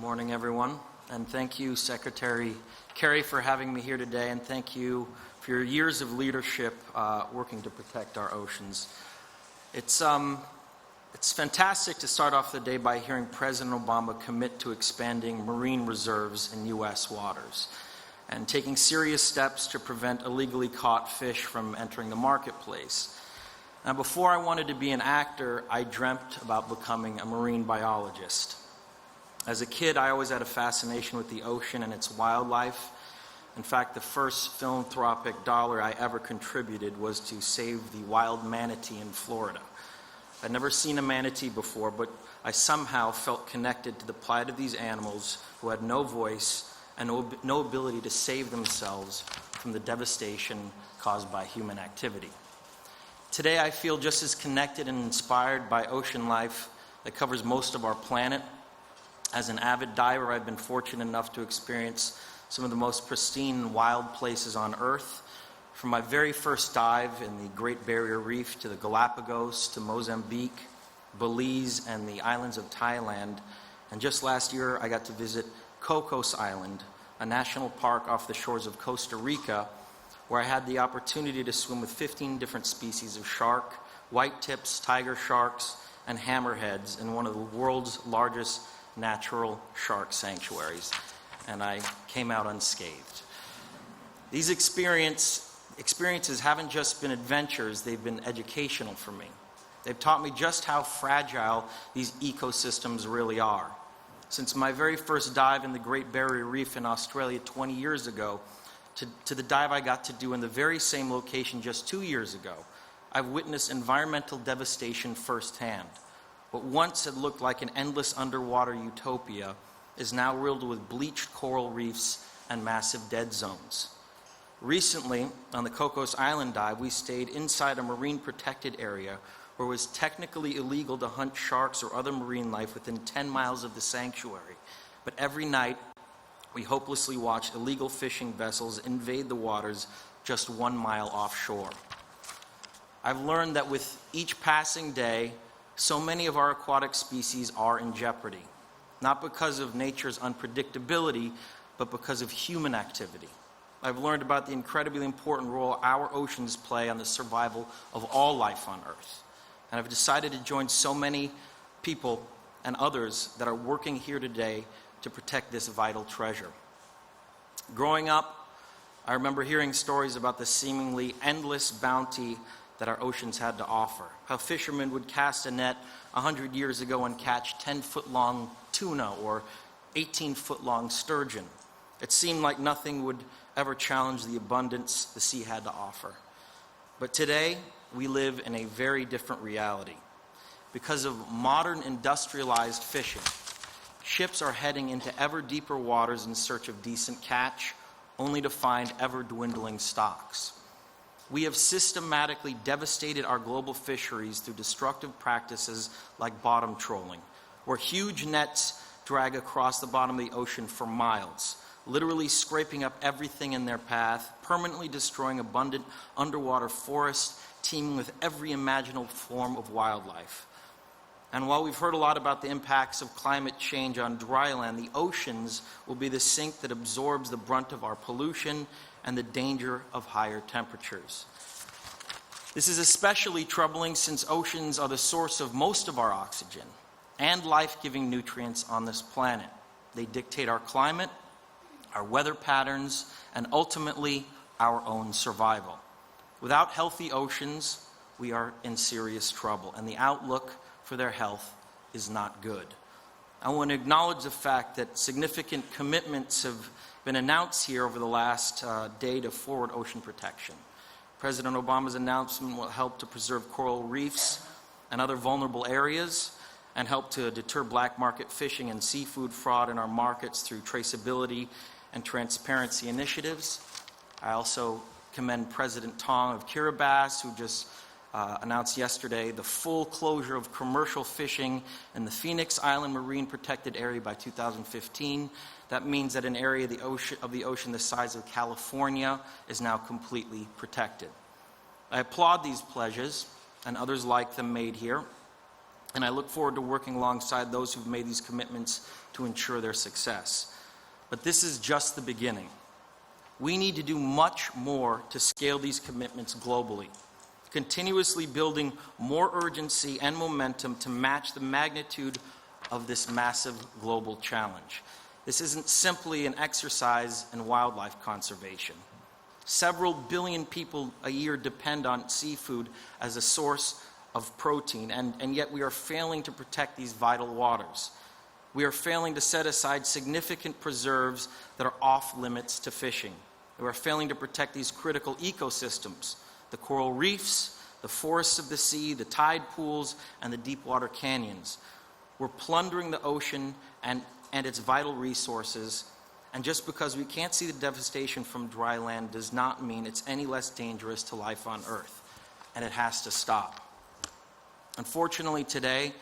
Morning, everyone, and thank you, Secretary Kerry, for having me here today, and thank you for your years of leadership working to protect our oceans. It's fantastic to start off the day by hearing President Obama commit to expanding marine reserves in U.S. waters and taking serious steps to prevent illegally caught fish from entering the marketplace. Now, before I wanted to be an actor, I dreamt about becoming a marine biologist. As a kid, I always had a fascination with the ocean and its wildlife. In fact, the first philanthropic dollar I ever contributed was to save the wild manatee in Florida. I'd never seen a manatee before, but I somehow felt connected to the plight of these animals who had no voice and no ability to save themselves from the devastation caused by human activity. Today, I feel just as connected and inspired by ocean life that covers most of our planet. As an avid diver, I've been fortunate enough to experience some of the most pristine wild places on Earth. From my very first dive in the Great Barrier Reef to the Galapagos to Mozambique, Belize, and the islands of Thailand. And just last year, I got to visit Cocos Island, a national park off the shores of Costa Rica, where I had the opportunity to swim with 15 different species of shark, white tips, tiger sharks, and hammerheads in one of the world's largest natural shark sanctuaries, and I came out unscathed. These experiences haven't just been adventures, they've been educational for me. They've taught me just how fragile these ecosystems really are. Since my very first dive in the Great Barrier Reef in Australia 20 years ago, to the dive I got to do in the very same location just 2 years ago, I've witnessed environmental devastation firsthand. What once had looked like an endless underwater utopia is now riddled with bleached coral reefs and massive dead zones. Recently, on the Cocos Island dive, we stayed inside a marine protected area where it was technically illegal to hunt sharks or other marine life within 10 miles of the sanctuary. But every night, we hopelessly watched illegal fishing vessels invade the waters just 1 mile offshore. I've learned that with each passing day, so many of our aquatic species are in jeopardy, not because of nature's unpredictability, but because of human activity. I've learned about the incredibly important role our oceans play on the survival of all life on Earth. And I've decided to join so many people and others that are working here today to protect this vital treasure. Growing up, I remember hearing stories about the seemingly endless bounty that our oceans had to offer. How fishermen would cast a net 100 years ago and catch 10-foot-long tuna or 18-foot-long sturgeon. It seemed like nothing would ever challenge the abundance the sea had to offer. But today, we live in a very different reality. Because of modern industrialized fishing, ships are heading into ever deeper waters in search of decent catch, only to find ever-dwindling stocks. We have systematically devastated our global fisheries through destructive practices like bottom trolling, where huge nets drag across the bottom of the ocean for miles, literally scraping up everything in their path, permanently destroying abundant underwater forests teeming with every imaginable form of wildlife. And while we've heard a lot about the impacts of climate change on dry land, the oceans will be the sink that absorbs the brunt of our pollution and the danger of higher temperatures. This is especially troubling since oceans are the source of most of our oxygen and life-giving nutrients on this planet. They dictate our climate, our weather patterns, and ultimately our own survival. Without healthy oceans, we are in serious trouble, and the outlook for their health is not good. I want to acknowledge the fact that significant commitments have been announced here over the last day to forward ocean protection. President Obama's announcement will help to preserve coral reefs and other vulnerable areas and help to deter black market fishing and seafood fraud in our markets through traceability and transparency initiatives. I also commend President Tong of Kiribati, who just announced yesterday the full closure of commercial fishing in the Phoenix Island Marine Protected Area by 2015. That means that an area of the ocean the size of California is now completely protected. I applaud these pledges and others like them made here. And I look forward to working alongside those who've made these commitments to ensure their success. But this is just the beginning. We need to do much more to scale these commitments globally, continuously building more urgency and momentum to match the magnitude of this massive global challenge. This isn't simply an exercise in wildlife conservation. Several billion people a year depend on seafood as a source of protein, and yet we are failing to protect these vital waters. We are failing to set aside significant preserves that are off limits to fishing. We are failing to protect these critical ecosystems, the coral reefs, the forests of the sea, the tide pools, and the deep water canyons. We're plundering the ocean and its vital resources, and just because we can't see the devastation from dry land does not mean it's any less dangerous to life on Earth, and it has to stop. Unfortunately, today,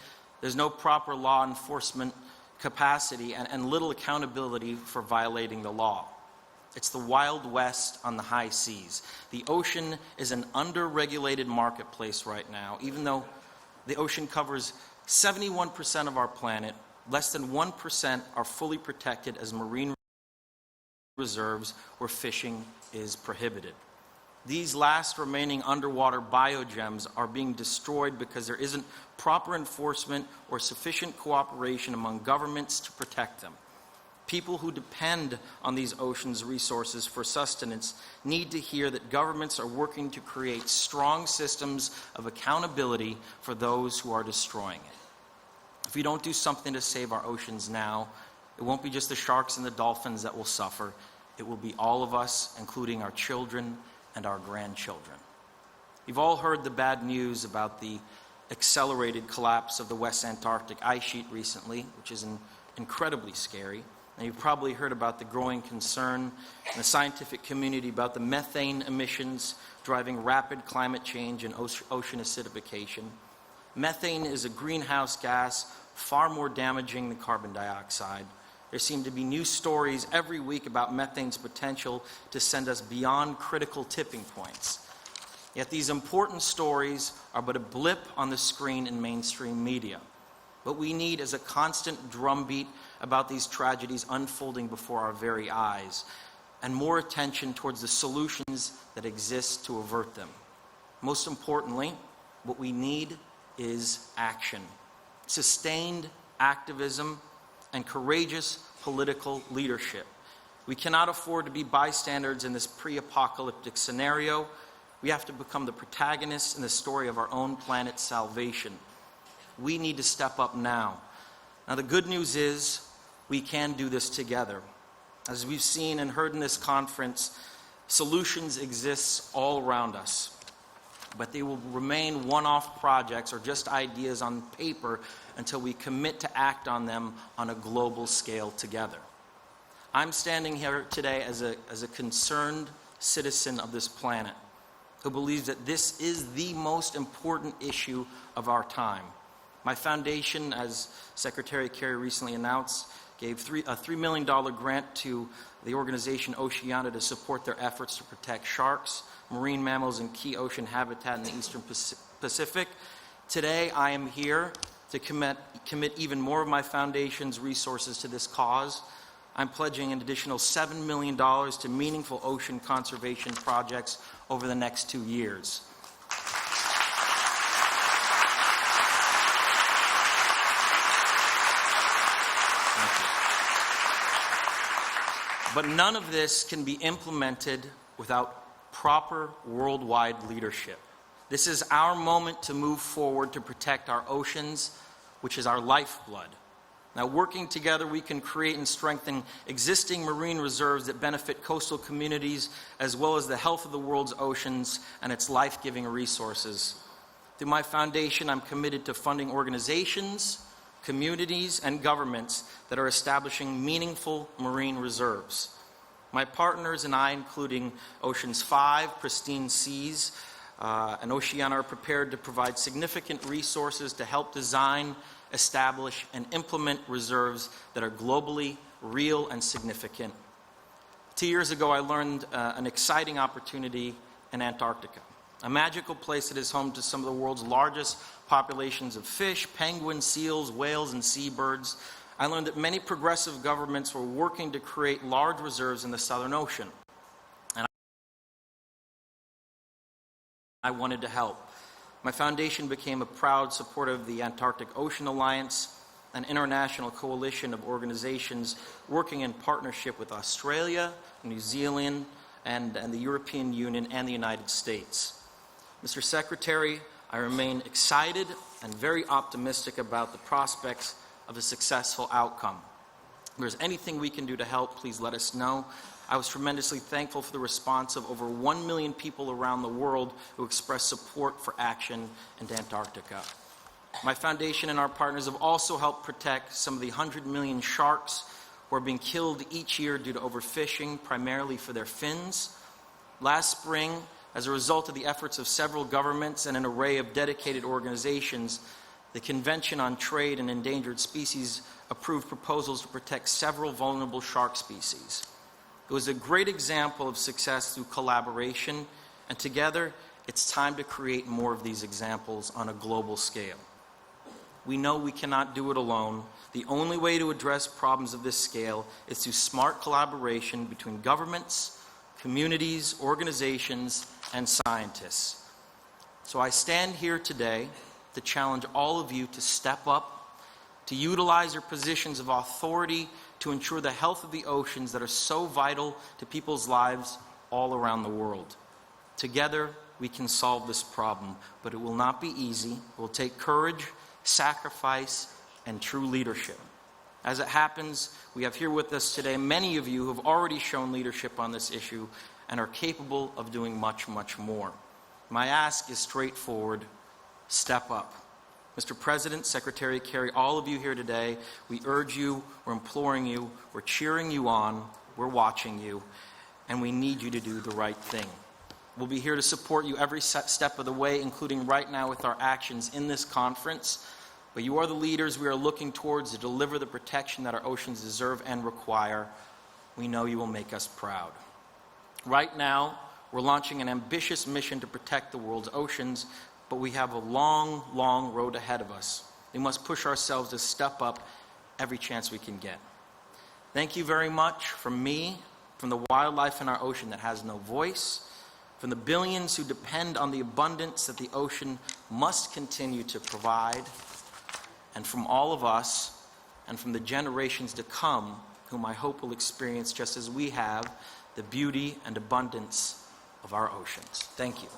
there's no proper law enforcement capacity and little accountability for violating the law. It's the Wild West on the high seas. The ocean is an under-regulated marketplace right now. Even though the ocean covers 71% of our planet, less than 1% are fully protected as marine reserves where fishing is prohibited. These last remaining underwater biogems are being destroyed because there isn't proper enforcement or sufficient cooperation among governments to protect them. People who depend on these oceans' resources for sustenance need to hear that governments are working to create strong systems of accountability for those who are destroying it. If we don't do something to save our oceans now, it won't be just the sharks and the dolphins that will suffer. It will be all of us, including our children and our grandchildren. You've all heard the bad news about the accelerated collapse of the West Antarctic ice sheet recently, which is incredibly scary. And you've probably heard about the growing concern in the scientific community about the methane emissions driving rapid climate change and ocean acidification. Methane is a greenhouse gas far more damaging than carbon dioxide. There seem to be new stories every week about methane's potential to send us beyond critical tipping points. Yet these important stories are but a blip on the screen in mainstream media. What we need is a constant drumbeat about these tragedies unfolding before our very eyes, and more attention towards the solutions that exist to avert them. Most importantly, what we need is action, sustained activism, and courageous political leadership. We cannot afford to be bystanders in this pre-apocalyptic scenario. We have to become the protagonists in the story of our own planet's salvation. We need to step up now. Now, the good news is we can do this together. As we've seen and heard in this conference, solutions exist all around us, but they will remain one-off projects or just ideas on paper until we commit to act on them on a global scale together. I'm standing here today as a concerned citizen of this planet who believes that this is the most important issue of our time. My foundation, as Secretary Kerry recently announced, gave a $3 million grant to the organization Oceana to support their efforts to protect sharks, marine mammals, and key ocean habitat in the Eastern Pacific. Today, I am here to commit even more of my foundation's resources to this cause. I'm pledging an additional $7 million to meaningful ocean conservation projects over the next 2 years. But none of this can be implemented without proper worldwide leadership. This is our moment to move forward to protect our oceans, which is our lifeblood. Now, working together, we can create and strengthen existing marine reserves that benefit coastal communities, as well as the health of the world's oceans and its life-giving resources. Through my foundation, I'm committed to funding organizations, communities, and governments that are establishing meaningful marine reserves. My partners and I, including Oceans 5, Pristine Seas, and Oceana, are prepared to provide significant resources to help design, establish, and implement reserves that are globally real and significant. 2 years ago, I learned an exciting opportunity in Antarctica. a magical place that is home to some of the world's largest populations of fish, penguins, seals, whales, and seabirds. I learned that many progressive governments were working to create large reserves in the Southern Ocean. And I wanted to help. My foundation became a proud supporter of the Antarctic Ocean Alliance, an international coalition of organizations working in partnership with Australia, New Zealand, and the European Union and the United States. Mr. Secretary, I remain excited and very optimistic about the prospects of a successful outcome. If there's anything we can do to help, please let us know. I was tremendously thankful for the response of over 1 million people around the world who expressed support for action in Antarctica. My foundation and our partners have also helped protect some of the 100 million sharks who are being killed each year due to overfishing, primarily for their fins. Last spring, as a result of the efforts of several governments and an array of dedicated organizations, the Convention on Trade in Endangered Species approved proposals to protect several vulnerable shark species. It was a great example of success through collaboration, and together, it's time to create more of these examples on a global scale. We know we cannot do it alone. The only way to address problems of this scale is through smart collaboration between governments, communities, organizations, and scientists. So I stand here today to challenge all of you to step up, to utilize your positions of authority to ensure the health of the oceans that are so vital to people's lives all around the world. Together, we can solve this problem, but it will not be easy. It will take courage, sacrifice, and true leadership. As it happens, we have here with us today many of you who have already shown leadership on this issue and are capable of doing much, much more. My ask is straightforward: step up. Mr. President, Secretary Kerry, all of you here today, we urge you, we're imploring you, we're cheering you on, we're watching you, and we need you to do the right thing. We'll be here to support you every step of the way, including right now with our actions in this conference. But you are the leaders we are looking towards to deliver the protection that our oceans deserve and require. We know you will make us proud. Right now, we're launching an ambitious mission to protect the world's oceans, but we have a long, long road ahead of us. We must push ourselves to step up every chance we can get. Thank you very much from me, from the wildlife in our ocean that has no voice, from the billions who depend on the abundance that the ocean must continue to provide, and from all of us, and from the generations to come, whom I hope will experience, just as we have, the beauty and abundance of our oceans. Thank you.